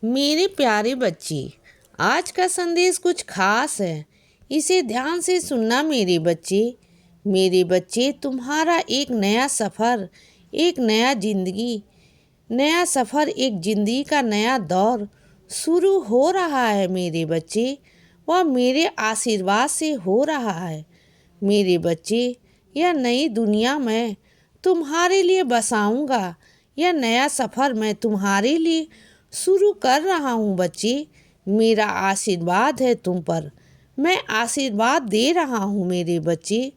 मेरे प्यारे बच्चे, आज का संदेश कुछ खास है। इसे ध्यान से सुनना मेरे बच्चे। मेरे बच्चे, तुम्हारा एक नया सफ़र, एक नया सफ़र, एक ज़िंदगी का नया दौर शुरू हो रहा है मेरे बच्चे। वह मेरे आशीर्वाद से हो रहा है मेरे बच्चे। यह नई दुनिया मैं तुम्हारे लिए बसाऊंगा। यह नया सफ़र मैं तुम्हारे लिए शुरू कर रहा हूँ बच्चे। मेरा आशीर्वाद है तुम पर। मैं आशीर्वाद दे रहा हूँ मेरे बच्चे।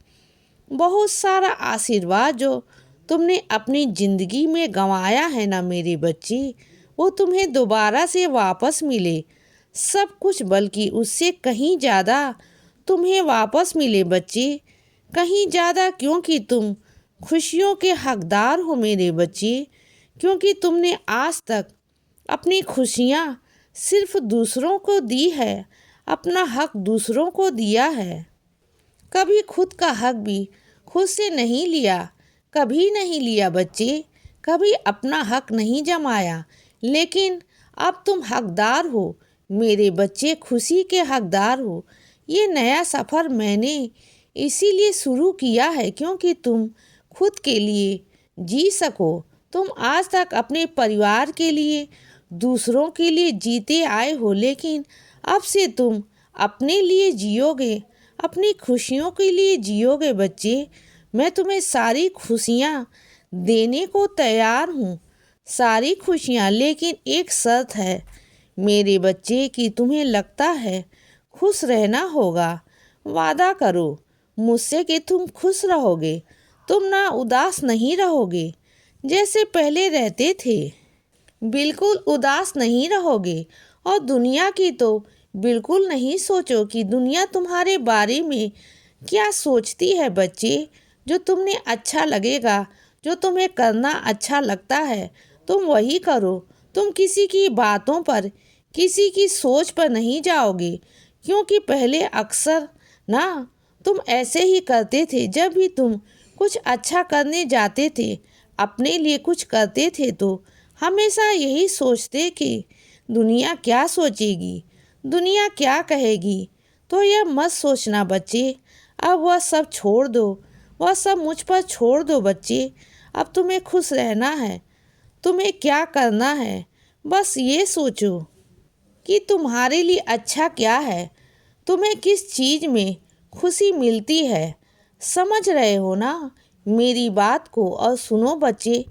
बहुत सारा आशीर्वाद जो तुमने अपनी ज़िंदगी में गंवाया है ना मेरे बच्चे, वो तुम्हें दोबारा से वापस मिले। सब कुछ, बल्कि उससे कहीं ज़्यादा तुम्हें वापस मिले बच्चे। कहीं ज़्यादा, क्योंकि तुम खुशियों के हकदार हो मेरे बच्चे। क्योंकि तुमने आज तक अपनी खुशियाँ सिर्फ दूसरों को दी है, अपना हक दूसरों को दिया है। कभी खुद का हक भी खुद से नहीं लिया, कभी नहीं लिया बच्चे। कभी अपना हक नहीं जमाया। लेकिन अब तुम हकदार हो मेरे बच्चे, खुशी के हकदार हो। ये नया सफ़र मैंने इसीलिए शुरू किया है क्योंकि तुम खुद के लिए जी सको। तुम आज तक अपने परिवार के लिए, दूसरों के लिए जीते आए हो, लेकिन अब से तुम अपने लिए जियोगे, अपनी खुशियों के लिए जियोगे बच्चे। मैं तुम्हें सारी खुशियाँ देने को तैयार हूँ, सारी खुशियाँ। लेकिन एक शर्त है मेरे बच्चे कि तुम्हें लगता है खुश रहना होगा। वादा करो मुझसे कि तुम खुश रहोगे, तुम ना उदास नहीं रहोगे जैसे पहले रहते थे। बिल्कुल उदास नहीं रहोगे। और दुनिया की तो बिल्कुल नहीं सोचो कि दुनिया तुम्हारे बारे में क्या सोचती है बच्चे। जो तुम्हें अच्छा लगेगा, जो तुम्हें करना अच्छा लगता है, तुम वही करो। तुम किसी की बातों पर, किसी की सोच पर नहीं जाओगे। क्योंकि पहले अक्सर ना तुम ऐसे ही करते थे। जब भी तुम कुछ अच्छा करने जाते थे, अपने लिए कुछ करते थे, तो हमेशा यही सोचते कि दुनिया क्या सोचेगी, दुनिया क्या कहेगी। तो यह मत सोचना बच्चे। अब वह सब छोड़ दो, वह सब मुझ पर छोड़ दो बच्चे। अब तुम्हें खुश रहना है। तुम्हें क्या करना है, बस ये सोचो कि तुम्हारे लिए अच्छा क्या है, तुम्हें किस चीज़ में खुशी मिलती है। समझ रहे हो ना मेरी बात को। और सुनो बच्चे,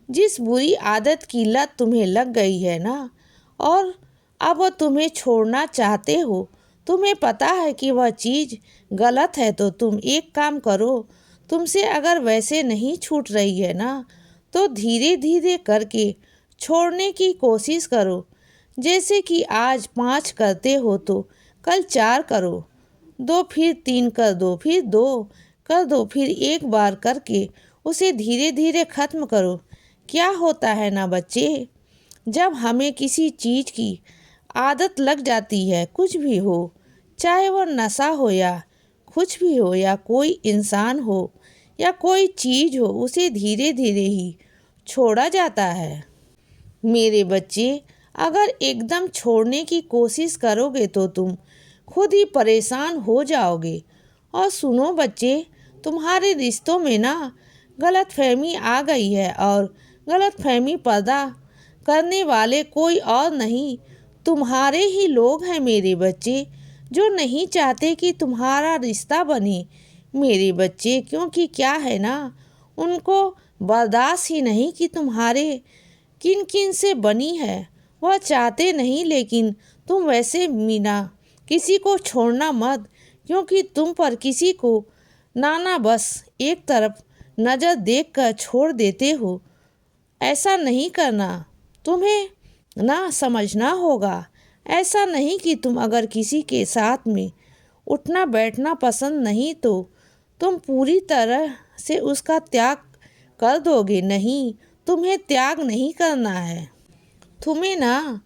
जिस बुरी आदत की लत तुम्हें लग गई है ना, और अब वो तुम्हें छोड़ना चाहते हो, तुम्हें पता है कि वह चीज़ गलत है, तो तुम एक काम करो। तुमसे अगर वैसे नहीं छूट रही है ना, तो धीरे धीरे करके छोड़ने की कोशिश करो। जैसे कि आज 5 करते हो तो कल 4 करो, 2 फिर 3 कर दो, फिर 2 कर दो, फिर एक बार करके उसे धीरे धीरे ख़त्म करो। क्या होता है ना बच्चे, जब हमें किसी चीज़ की आदत लग जाती है, कुछ भी हो, चाहे वो नशा हो या कुछ भी हो, या कोई इंसान हो या कोई चीज़ हो, उसे धीरे धीरे ही छोड़ा जाता है मेरे बच्चे। अगर एकदम छोड़ने की कोशिश करोगे तो तुम खुद ही परेशान हो जाओगे। और सुनो बच्चे, तुम्हारे रिश्तों में ना गलतफहमी आ गई है, और गलतफहमी पैदा करने वाले कोई और नहीं, तुम्हारे ही लोग हैं मेरे बच्चे, जो नहीं चाहते कि तुम्हारा रिश्ता बने मेरे बच्चे। क्योंकि क्या है ना, उनको बर्दाश्त ही नहीं कि तुम्हारे किन किन से बनी है। वह चाहते नहीं, लेकिन तुम वैसे मीना किसी को छोड़ना मत। क्योंकि तुम पर किसी को नाना बस एक तरफ नज़र देखकर छोड़ देते हो। ऐसा नहीं करना, तुम्हें ना समझना होगा। ऐसा नहीं कि तुम अगर किसी के साथ में उठना बैठना पसंद नहीं, तो तुम पूरी तरह से उसका त्याग कर दोगे। नहीं, तुम्हें त्याग नहीं करना है। तुम्हें ना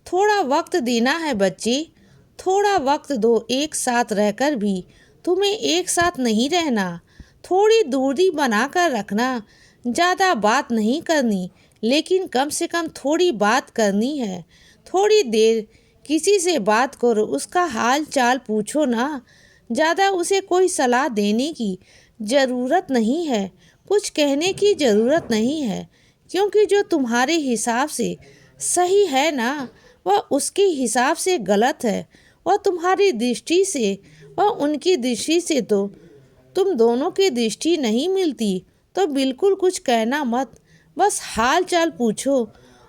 थोड़ा वक्त देना है बच्चे। थोड़ा वक्त दो। एक साथ रहकर भी तुम्हें एक साथ नहीं रहना। थोड़ी दूरी बनाकर रखना। ज़्यादा बात नहीं करनी, लेकिन कम से कम थोड़ी बात करनी है। थोड़ी देर किसी से बात करो, उसका हाल चाल पूछो ना। ज़्यादा उसे कोई सलाह देने की ज़रूरत नहीं है, कुछ कहने की ज़रूरत नहीं है, क्योंकि जो तुम्हारे हिसाब से सही है ना, वह उसके हिसाब से गलत है। वह तुम्हारी दृष्टि से और उनकी दृष्टि से तो तुम दोनों की दृष्टि नहीं मिलती। तो बिल्कुल कुछ कहना मत, बस हाल चाल पूछो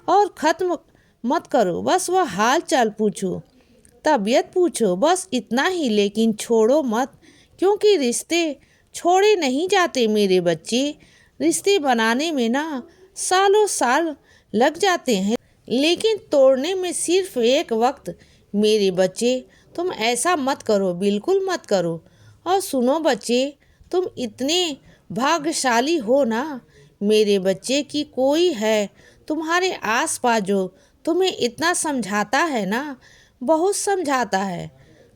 और ख़त्म मत करो। बस वह हाल चाल पूछो, तबीयत पूछो, बस इतना ही। लेकिन छोड़ो मत, क्योंकि रिश्ते छोड़े नहीं जाते मेरे बच्चे। रिश्ते बनाने में ना सालों साल लग जाते हैं, लेकिन तोड़ने में सिर्फ एक वक्त। मेरे बच्चे, तुम ऐसा मत करो, बिल्कुल मत करो। और सुनो बच्चे, तुम इतने भाग्यशाली हो ना मेरे बच्चे, कि कोई है तुम्हारे आसपास जो तुम्हें इतना समझाता है ना, बहुत समझाता है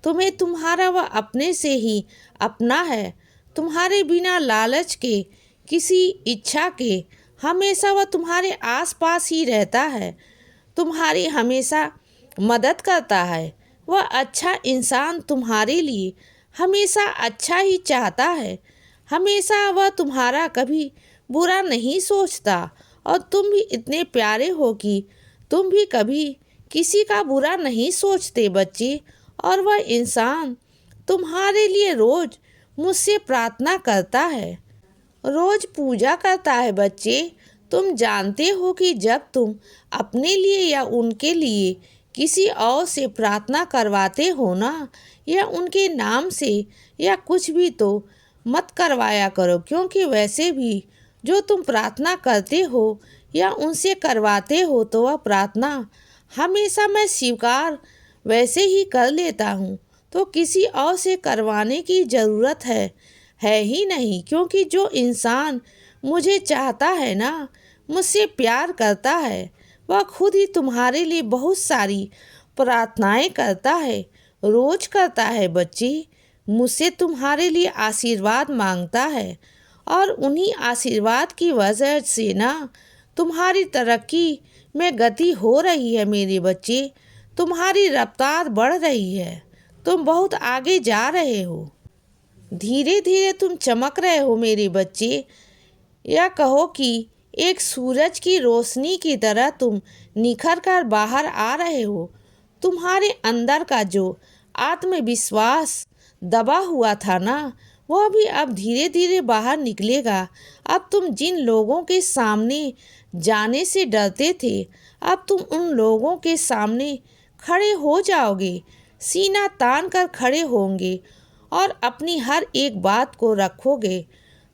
तुम्हें। तुम्हारा वह अपने से ही अपना है, तुम्हारे बिना लालच के, किसी इच्छा के। हमेशा वह तुम्हारे आसपास ही रहता है, तुम्हारी हमेशा मदद करता है। वह अच्छा इंसान तुम्हारे लिए हमेशा अच्छा ही चाहता है। हमेशा वह तुम्हारा कभी बुरा नहीं सोचता। और तुम भी इतने प्यारे हो कि तुम भी कभी किसी का बुरा नहीं सोचते बच्चे। और वह इंसान तुम्हारे लिए रोज मुझसे प्रार्थना करता है, रोज पूजा करता है बच्चे। तुम जानते हो कि जब तुम अपने लिए या उनके लिए किसी और से प्रार्थना करवाते हो ना, या उनके नाम से या कुछ भी, तो मत करवाया करो, क्योंकि वैसे भी जो तुम प्रार्थना करते हो या उनसे करवाते हो, तो वह प्रार्थना हमेशा मैं स्वीकार वैसे ही कर लेता हूँ। तो किसी और से करवाने की ज़रूरत है ही नहीं, क्योंकि जो इंसान मुझे चाहता है ना, मुझसे प्यार करता है, वह खुद ही तुम्हारे लिए बहुत सारी प्रार्थनाएं करता है, रोज करता है बच्चे। मुझसे तुम्हारे लिए आशीर्वाद मांगता है, और उन्हीं आशीर्वाद की वजह से ना तुम्हारी तरक्की में गति हो रही है मेरे बच्चे। तुम्हारी रफ्तार बढ़ रही है, तुम बहुत आगे जा रहे हो, धीरे धीरे तुम चमक रहे हो मेरे बच्चे। या कहो कि एक सूरज की रोशनी की तरह तुम निखर कर बाहर आ रहे हो। तुम्हारे अंदर का जो आत्मविश्वास दबा हुआ था ना, वह भी अब धीरे धीरे बाहर निकलेगा। अब तुम जिन लोगों के सामने जाने से डरते थे, अब तुम उन लोगों के सामने खड़े हो जाओगे, सीना तान कर खड़े होंगे और अपनी हर एक बात को रखोगे।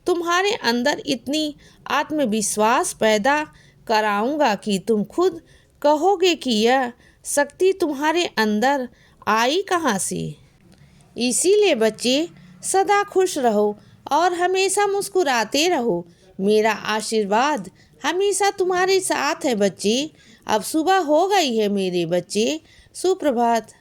तुम्हारे अंदर इतनी आत्मविश्वास पैदा कराऊंगा कि तुम खुद कहोगे कि यह शक्ति तुम्हारे अंदर आई कहाँ से। इसीलिए बच्चे, सदा खुश रहो और हमेशा मुस्कुराते रहो। मेरा आशीर्वाद हमेशा तुम्हारे साथ है बच्चे। अब सुबह हो गई है मेरे बच्चे, सुप्रभात।